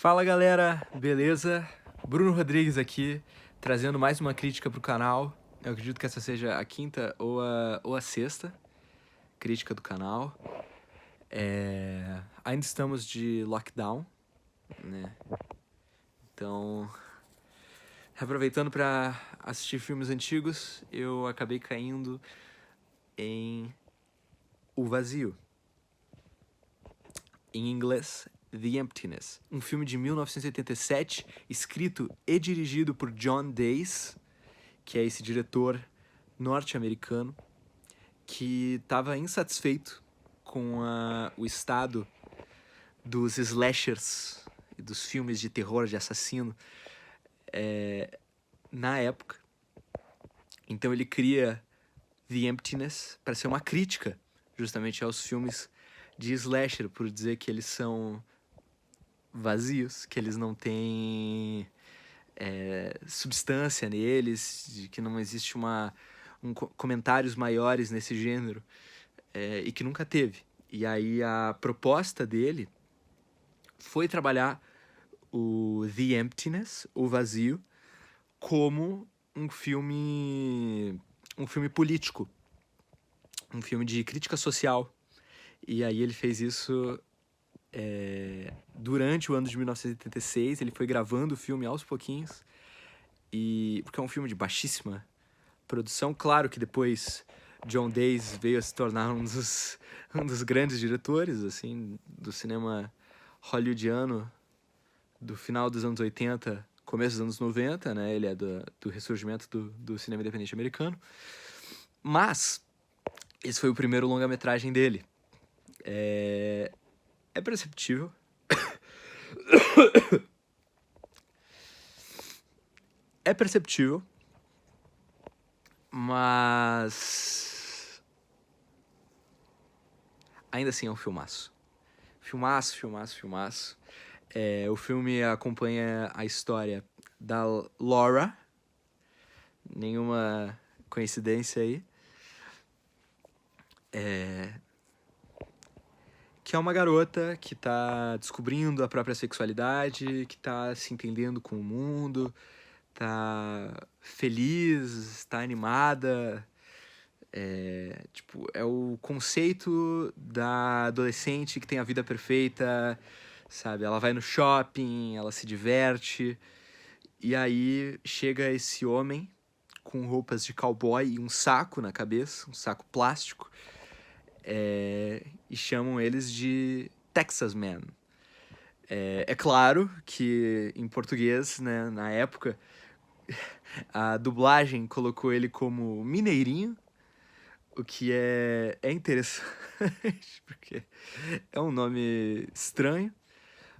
Fala galera, beleza? Bruno Rodrigues aqui, trazendo mais uma crítica pro canal. Eu acredito que essa seja a quinta ou a sexta crítica do canal. Ainda estamos de lockdown, né? Então, aproveitando para assistir filmes antigos, eu acabei caindo em O Vazio. Em inglês, The Emptiness, um filme de 1987, escrito e dirigido por John Days, que é esse diretor norte-americano, que estava insatisfeito com o estado dos slashers e dos filmes de terror, de assassino, na época. Então ele cria The Emptiness para ser uma crítica justamente aos filmes de slasher, por dizer que eles são vazios, que eles não têm substância neles, de que não existe comentários maiores nesse gênero, e que nunca teve. E aí a proposta dele foi trabalhar o The Emptiness, o vazio, como um filme político, um filme de crítica social. E aí ele fez isso durante o ano de 1986, ele foi gravando o filme aos pouquinhos, porque é um filme de baixíssima produção. Claro que depois John Days veio a se tornar um dos grandes diretores assim, do cinema hollywoodiano do final dos anos 80, começo dos anos 90, né? Ele é do ressurgimento do cinema independente americano. Mas esse foi o primeiro longa-metragem dele. É perceptível. É perceptível. Mas ainda assim é um filmaço. Filmaço, filmaço, filmaço. O filme acompanha a história da Laura. Nenhuma coincidência aí. Que é uma garota que tá descobrindo a própria sexualidade, que tá se entendendo com o mundo, tá feliz, tá animada. É o conceito da adolescente que tem a vida perfeita, sabe? Ela vai no shopping, ela se diverte, e aí chega esse homem com roupas de cowboy e um saco na cabeça, um saco plástico, e chamam eles de Texas Man. É claro que em português, né, na época, a dublagem colocou ele como Mineirinho, o que é interessante, porque é um nome estranho,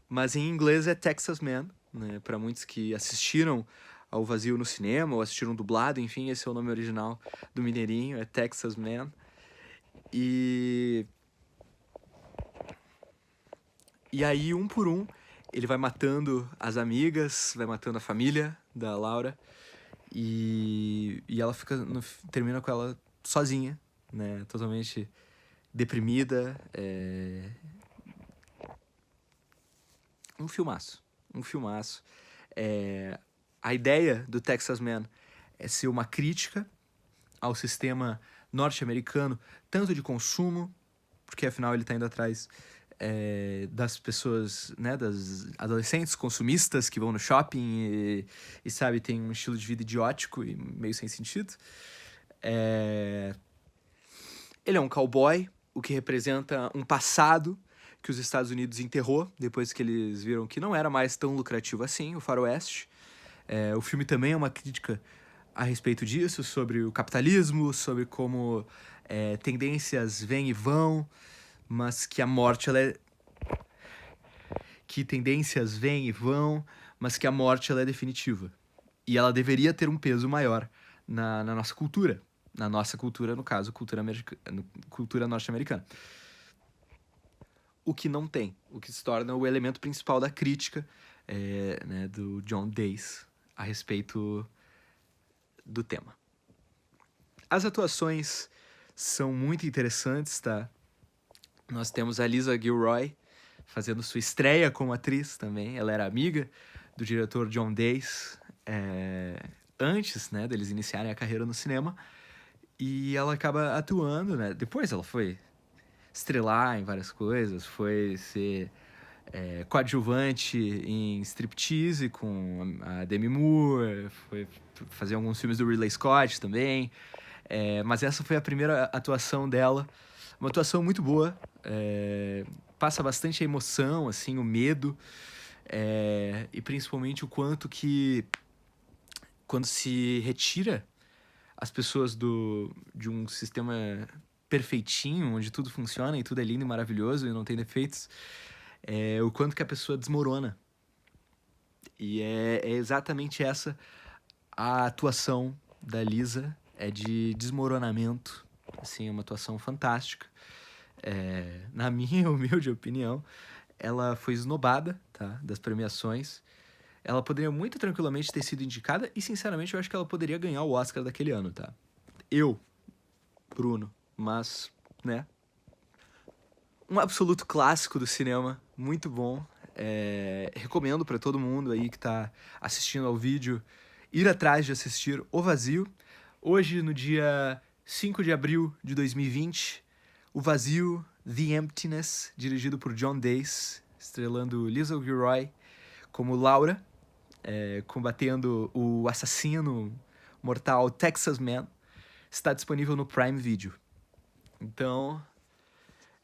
mas em inglês é Texas Man, né? Para muitos que assistiram ao Vazio no cinema ou assistiram dublado, enfim, esse é o nome original do Mineirinho, é Texas Man. E aí, um por um, ele vai matando as amigas, vai matando a família da Laura, e ela termina com ela sozinha, né? Totalmente deprimida. Um filmaço. Um filmaço. A ideia do Texas Man é ser uma crítica ao sistema norte-americano, tanto de consumo, porque afinal ele está indo atrás das pessoas, né, das adolescentes consumistas que vão no shopping e sabe, tem um estilo de vida idiótico e meio sem sentido. Ele é um cowboy, o que representa um passado que os Estados Unidos enterrou, depois que eles viram que não era mais tão lucrativo assim, o faroeste. O filme também é uma crítica a respeito disso, sobre o capitalismo, sobre como tendências vêm e vão, mas que a morte ela é... que tendências vêm e vão, mas que a morte ela é definitiva. E ela deveria ter um peso maior na nossa cultura. Na nossa cultura, no caso, cultura norte-americana. O que não tem, o que se torna o elemento principal da crítica né, do John Days a respeito do tema. As atuações são muito interessantes, tá? Nós temos a Lisa Gilroy fazendo sua estreia como atriz também. Ela era amiga do diretor John Days, antes, né, deles iniciarem a carreira no cinema. E ela acaba atuando, né? Depois ela foi estrelar em várias coisas, foi ser coadjuvante em Striptease com a Demi Moore, foi fazer alguns filmes do Ridley Scott também. Mas essa foi a primeira atuação dela. Uma atuação muito boa. Passa bastante a emoção, assim, o medo. E principalmente o quanto que, quando se retira as pessoas de um sistema perfeitinho, onde tudo funciona e tudo é lindo e maravilhoso e não tem defeitos, o quanto que a pessoa desmorona. E é exatamente essa a atuação da Lisa, de desmoronamento. Assim, é uma atuação fantástica. Na minha humilde opinião, ela foi esnobada, tá, das premiações. Ela poderia muito tranquilamente ter sido indicada e, sinceramente, eu acho que ela poderia ganhar o Oscar daquele ano, tá? Bruno, mas, né? Um absoluto clássico do cinema, muito bom. Recomendo para todo mundo aí que tá assistindo ao vídeo ir atrás de assistir O Vazio. Hoje, no dia 5 de abril de 2020, O Vazio, The Emptiness, dirigido por John Days, estrelando Lisa Gilroy como Laura, combatendo o assassino mortal Texas Man, está disponível no Prime Video. Então,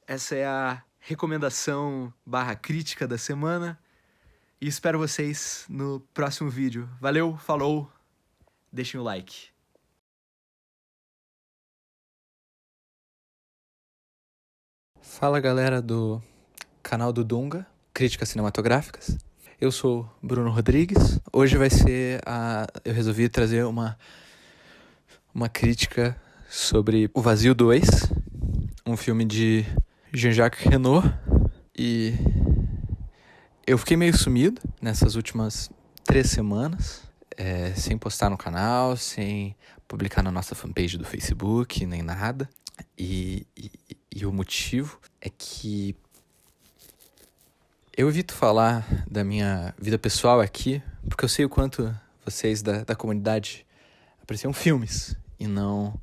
essa é a recomendação / crítica da semana e espero vocês no próximo vídeo. Valeu, falou, deixem o like. Fala, galera do canal do Dunga, Críticas Cinematográficas. Eu sou Bruno Rodrigues. Hoje eu resolvi trazer uma crítica sobre O Vazio 2, um filme de Jean-Jacques Reno. E eu fiquei meio sumido nessas últimas 3 semanas, sem postar no canal, sem publicar na nossa fanpage do Facebook, nem nada. E o motivo é que eu evito falar da minha vida pessoal aqui, porque eu sei o quanto vocês da comunidade apreciam filmes e não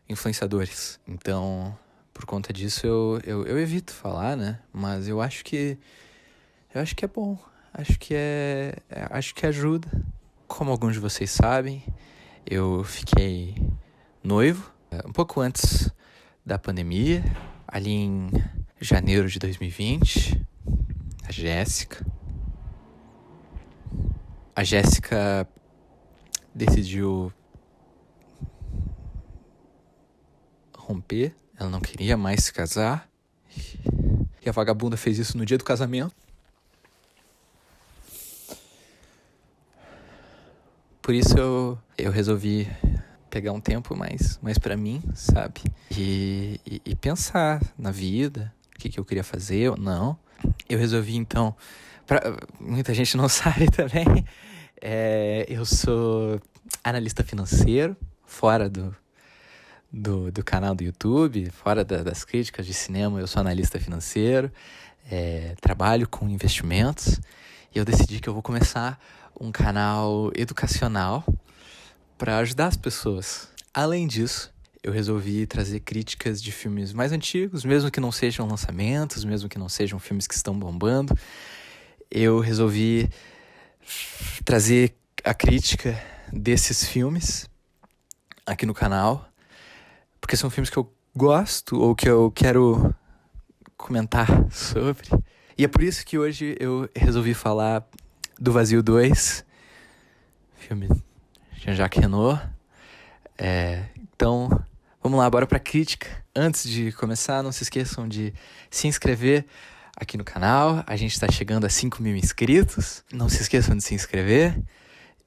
influenciadores. Então, por conta disso, eu evito falar, né? Mas eu acho que é bom. Acho que ajuda. Como alguns de vocês sabem, eu fiquei noivo um pouco antes da pandemia, ali em janeiro de 2020. A Jéssica decidiu romper, ela não queria mais se casar. E a vagabunda fez isso no dia do casamento. Por isso eu resolvi pegar um tempo mais pra mim, sabe? E pensar na vida, o que eu queria fazer ou não. Eu resolvi, então, muita gente não sabe também, eu sou analista financeiro, fora do canal do YouTube, fora das críticas de cinema, eu sou analista financeiro, trabalho com investimentos, e eu decidi que eu vou começar um canal educacional para ajudar as pessoas. Além disso, eu resolvi trazer críticas de filmes mais antigos, mesmo que não sejam lançamentos, mesmo que não sejam filmes que estão bombando. Eu resolvi trazer a crítica desses filmes aqui no canal, porque são filmes que eu gosto ou que eu quero comentar sobre. E é por isso que hoje eu resolvi falar do Vazio 2, filme de Jean-Jacques Reno. Então, vamos lá, bora pra crítica. Antes de começar, não se esqueçam de se inscrever aqui no canal. A gente tá chegando a 5.000 inscritos. Não se esqueçam de se inscrever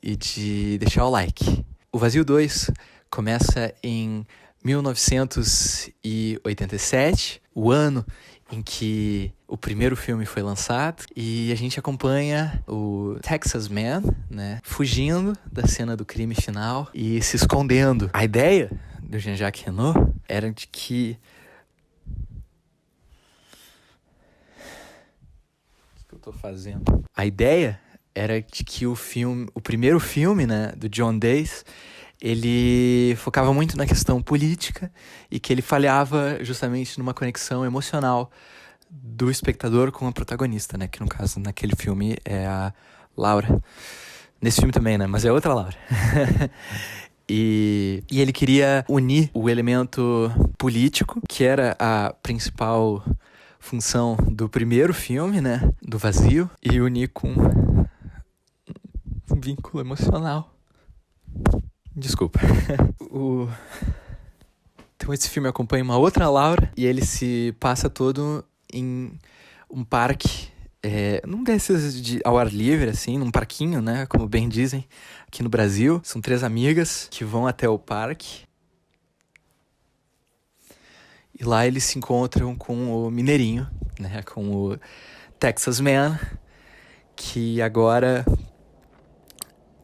e de deixar o like. O Vazio 2 começa em 1987, o ano em que o primeiro filme foi lançado, e a gente acompanha o Texas Man, né, fugindo da cena do crime final e se escondendo. A ideia do Jean-Jacques Reno era de que tô fazendo. A ideia era de que o primeiro filme, né, do John Days, ele focava muito na questão política e que ele falhava justamente numa conexão emocional do espectador com a protagonista, né, que no caso, naquele filme, é a Laura. Nesse filme também, né, mas é outra Laura. E ele queria unir o elemento político, que era a principal função do primeiro filme, né, do Vazio, e unir com um vínculo emocional. Desculpa. Então esse filme acompanha uma outra Laura, e ele se passa todo em um parque, num desses ao ar livre, assim, num parquinho, né, como bem dizem, aqui no Brasil. São 3 amigas que vão até o parque. E lá eles se encontram com o Mineirinho, né, com o Texas Man, que agora,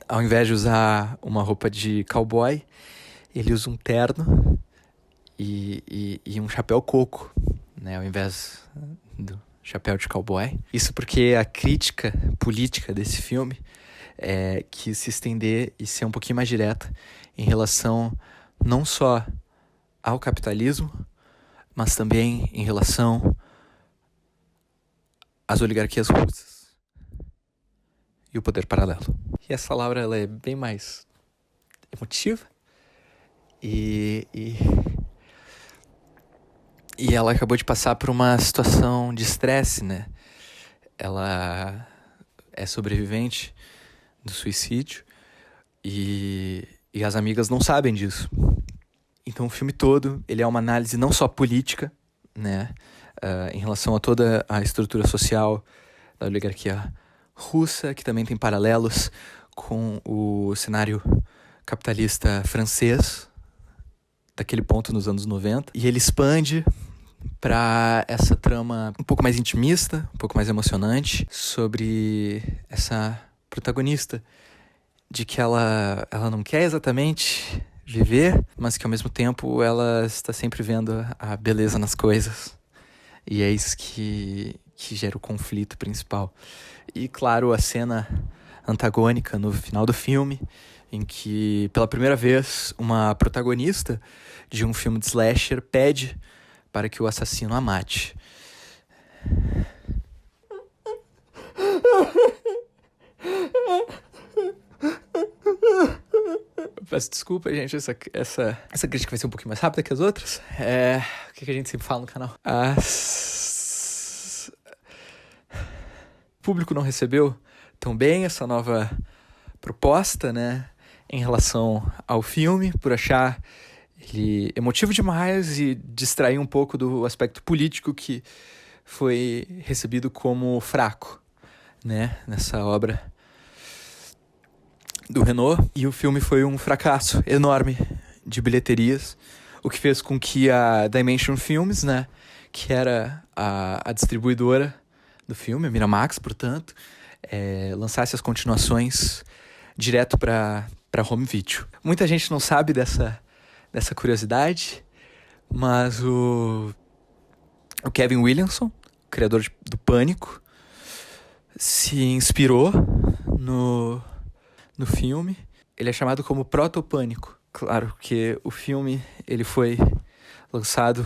ao invés de usar uma roupa de cowboy, ele usa um terno e um chapéu coco, né, ao invés do chapéu de cowboy. Isso porque a crítica política desse filme quis se estender e ser um pouquinho mais direta em relação não só ao capitalismo, mas também em relação às oligarquias russas e o poder paralelo. E essa Laura, ela é bem mais emotiva e ela acabou de passar por uma situação de estresse, né? Ela é sobrevivente do suicídio e as amigas não sabem disso. Então o filme todo, ele é uma análise não só política, né? Em relação a toda a estrutura social da oligarquia russa, que também tem paralelos com o cenário capitalista francês, daquele ponto nos anos 90. E ele expande para essa trama um pouco mais intimista, um pouco mais emocionante, sobre essa protagonista, de que ela não quer exatamente viver, mas que ao mesmo tempo ela está sempre vendo a beleza nas coisas. E é isso que gera o conflito principal. E claro, a cena antagônica no final do filme, em que pela primeira vez uma protagonista de um filme de slasher pede para que o assassino a mate. Peço desculpa, gente, essa crítica vai ser um pouquinho mais rápida que as outras. O que a gente sempre fala no canal? O público não recebeu tão bem essa nova proposta, né, em relação ao filme, por achar ele emotivo demais e distrair um pouco do aspecto político que foi recebido como fraco, né, nessa obra do Renault. E o filme foi um fracasso enorme de bilheterias, o que fez com que a Dimension Films, né, que era a distribuidora do filme, a Miramax, portanto, lançasse as continuações direto para home video. Muita gente não sabe dessa curiosidade, mas o Kevin Williamson, criador do Pânico, se inspirou no filme. Ele é chamado como Proto-Pânico. Claro que o filme ele foi lançado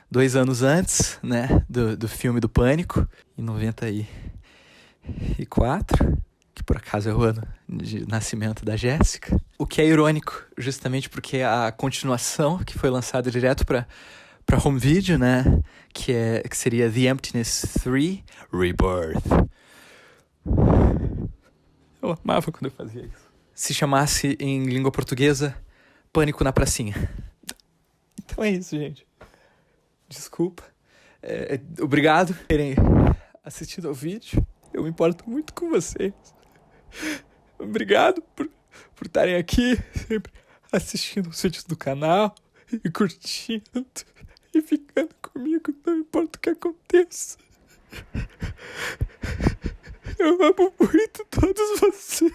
2 anos antes, né, do filme do Pânico, em 94, que por acaso é o ano de nascimento da Jéssica. O que é irônico, justamente porque a continuação, que foi lançada direto para home video, né, que seria The Emptiness 3 Rebirth. Eu amava quando eu fazia isso. Se chamasse em língua portuguesa Pânico na Pracinha. Então é isso, gente. Desculpa. Obrigado por terem assistido ao vídeo. Eu me importo muito com vocês. Obrigado por estarem aqui, sempre assistindo os vídeos do canal e curtindo e ficando comigo, não importa o que aconteça. Eu amo muito todos vocês.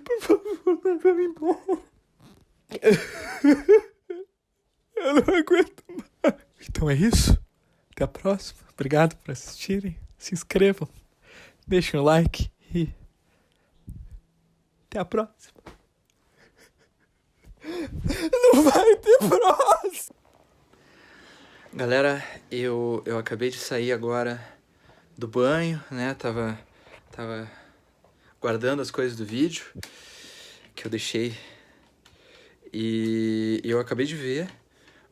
Por favor, não vá embora. Eu não aguento mais. Então é isso. Até a próxima. Obrigado por assistirem. Se inscrevam. Deixem um like e até a próxima. Não vai ter próximo. Galera, eu acabei de sair agora do banho, né? Tava guardando as coisas do vídeo que eu deixei. E eu acabei de ver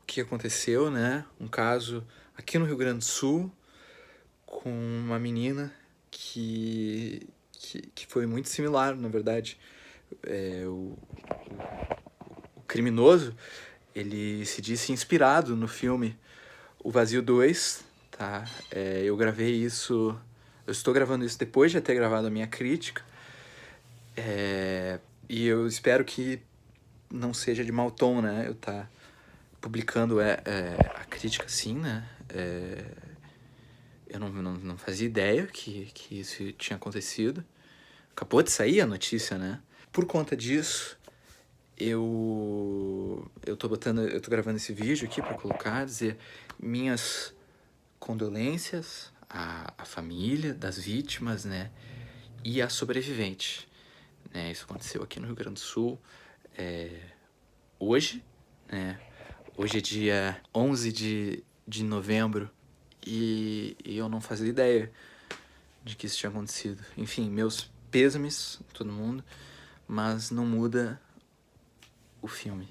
o que aconteceu, né? Um caso aqui no Rio Grande do Sul com uma menina que foi muito similar, na verdade. O criminoso, ele se disse inspirado no filme O Vazio 2, tá? Eu estou gravando isso depois de ter gravado a minha crítica, e eu espero que não seja de mau tom, né? Eu tá publicando a crítica assim, né? Eu não fazia ideia que isso tinha acontecido. Acabou de sair a notícia, né? Por conta disso, eu tô gravando esse vídeo aqui pra colocar, dizer minhas condolências à família das vítimas, né? E à sobrevivente, né? Isso aconteceu aqui no Rio Grande do Sul hoje, né? Hoje é dia 11 de novembro e eu não fazia ideia de que isso tinha acontecido. Enfim, meus pêsames, todo mundo, mas não muda o filme.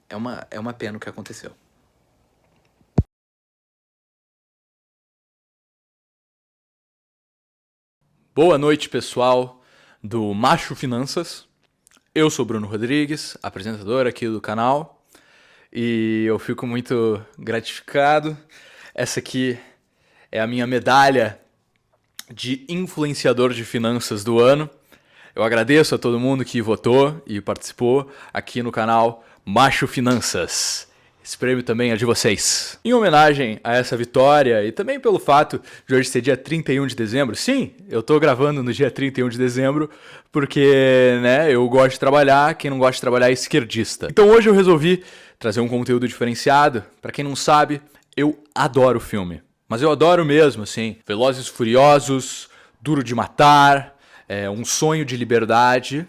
É uma pena o que aconteceu. Boa noite, pessoal do Macho Finanças. Eu sou Bruno Rodrigues, apresentador aqui do canal, e eu fico muito gratificado. Essa aqui é a minha medalha de influenciador de finanças do ano. Eu agradeço a todo mundo que votou e participou aqui no canal Macho Finanças. Esse prêmio também é de vocês. Em homenagem a essa vitória e também pelo fato de hoje ser dia 31 de dezembro, sim, eu tô gravando no dia 31 de dezembro porque, né, eu gosto de trabalhar, quem não gosta de trabalhar é esquerdista. Então hoje eu resolvi trazer um conteúdo diferenciado. Pra quem não sabe, eu adoro filme. Mas eu adoro mesmo, assim, Velozes e Furiosos, Duro de Matar, Um Sonho de Liberdade,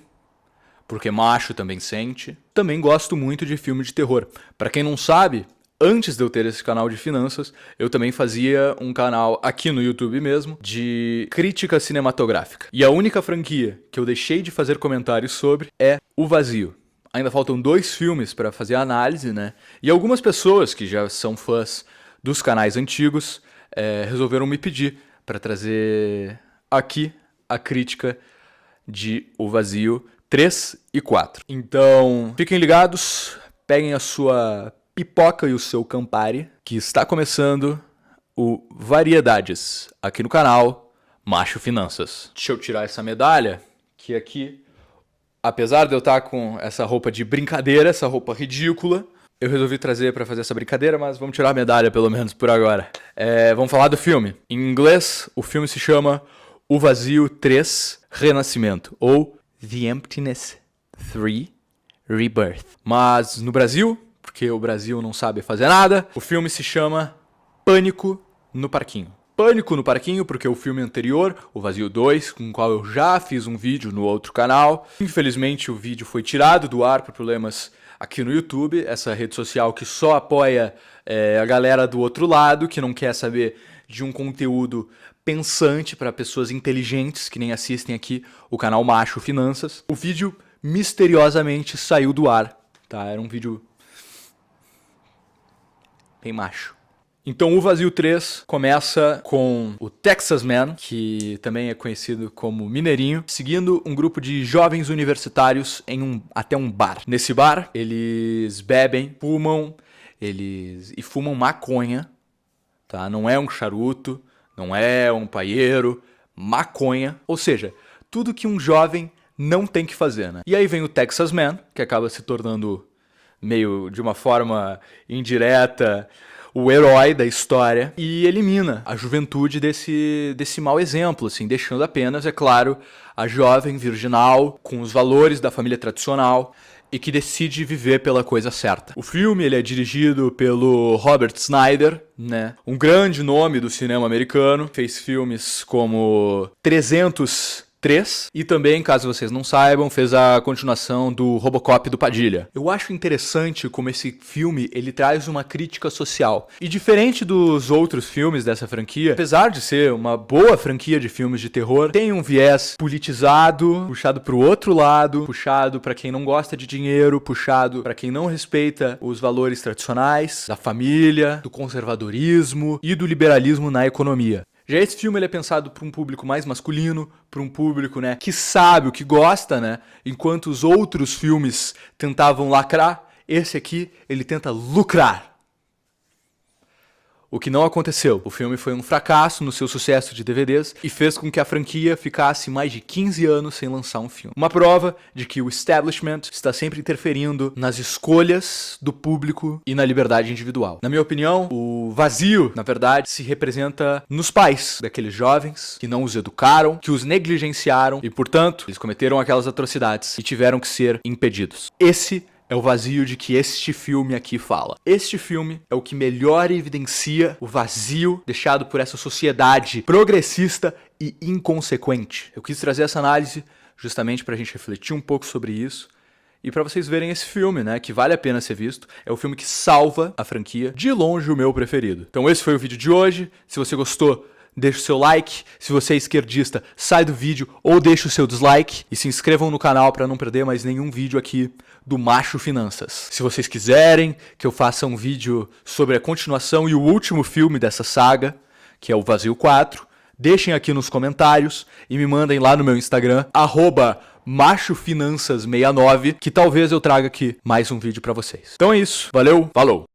porque macho também sente. Também gosto muito de filme de terror. Pra quem não sabe, antes de eu ter esse canal de finanças, eu também fazia um canal aqui no YouTube mesmo, de crítica cinematográfica. E a única franquia que eu deixei de fazer comentários sobre é O Vazio. Ainda faltam 2 filmes pra fazer a análise, né? E algumas pessoas que já são fãs dos canais antigos resolveram me pedir para trazer aqui a crítica de O Vazio 3 e 4. Então, fiquem ligados, peguem a sua pipoca e o seu Campari, que está começando o Variedades, aqui no canal Macho Finanças. Deixa eu tirar essa medalha, que aqui, apesar de eu estar com essa roupa de brincadeira, essa roupa ridícula, eu resolvi trazer para fazer essa brincadeira, mas vamos tirar a medalha pelo menos por agora. Vamos falar do filme. Em inglês, o filme se chama O Vazio 3 Renascimento, ou The Emptiness 3 Rebirth. Mas no Brasil, porque o Brasil não sabe fazer nada, o filme se chama Pânico no Parquinho. Pânico no Parquinho porque o filme anterior, O Vazio 2, com o qual eu já fiz um vídeo no outro canal, infelizmente o vídeo foi tirado do ar por problemas aqui no YouTube, essa rede social que só apoia a galera do outro lado, que não quer saber de um conteúdo pensante para pessoas inteligentes que nem assistem aqui o canal Macho Finanças. O vídeo misteriosamente saiu do ar, tá? Era um vídeo bem macho. Então o Vazio 3 começa com o Texas Man, que também é conhecido como Mineirinho, seguindo um grupo de jovens universitários até um bar. Nesse bar, eles bebem, fumam, e fumam maconha, tá? Não é um charuto, não é um paieiro, maconha. Ou seja, tudo que um jovem não tem que fazer, né? E aí vem o Texas Man, que acaba se tornando meio de uma forma indireta o herói da história, e elimina a juventude desse mau exemplo, assim, deixando apenas, é claro, a jovem virginal, com os valores da família tradicional. e que decide viver pela coisa certa. O filme ele é dirigido pelo Robert Snyder, né? Um grande nome do cinema americano. Fez filmes como 303 e também, caso vocês não saibam, fez a continuação do Robocop do Padilha. Eu acho interessante como esse filme ele traz uma crítica social. E diferente dos outros filmes dessa franquia, apesar de ser uma boa franquia de filmes de terror, tem um viés politizado, puxado pro outro lado, puxado pra quem não gosta de dinheiro, puxado pra quem não respeita os valores tradicionais, da família, do conservadorismo e do liberalismo na economia. Já esse filme ele é pensado para um público mais masculino, para um público, né, que sabe o que gosta, né? Enquanto os outros filmes tentavam lacrar, esse aqui ele tenta lucrar. O que não aconteceu. O filme foi um fracasso no seu sucesso de DVDs e fez com que a franquia ficasse mais de 15 anos sem lançar um filme. Uma prova de que o establishment está sempre interferindo nas escolhas do público e na liberdade individual. Na minha opinião, o vazio, na verdade, se representa nos pais daqueles jovens que não os educaram, que os negligenciaram e, portanto, eles cometeram aquelas atrocidades e tiveram que ser impedidos. Esse é o vazio de que este filme aqui fala. Este filme é o que melhor evidencia o vazio deixado por essa sociedade progressista e inconsequente. Eu quis trazer essa análise justamente pra gente refletir um pouco sobre isso e pra vocês verem esse filme, né, que vale a pena ser visto. É o filme que salva a franquia, de longe o meu preferido. Então esse foi o vídeo de hoje. Se você gostou, deixa o seu like. Se você é esquerdista, sai do vídeo ou deixa o seu dislike. E se inscrevam no canal para não perder mais nenhum vídeo aqui do Macho Finanças. Se vocês quiserem que eu faça um vídeo sobre a continuação e o último filme dessa saga, que é o Vazio 4, deixem aqui nos comentários e me mandem lá no meu Instagram, @machofinanças69, que talvez eu traga aqui mais um vídeo para vocês. Então é isso. Valeu, falou!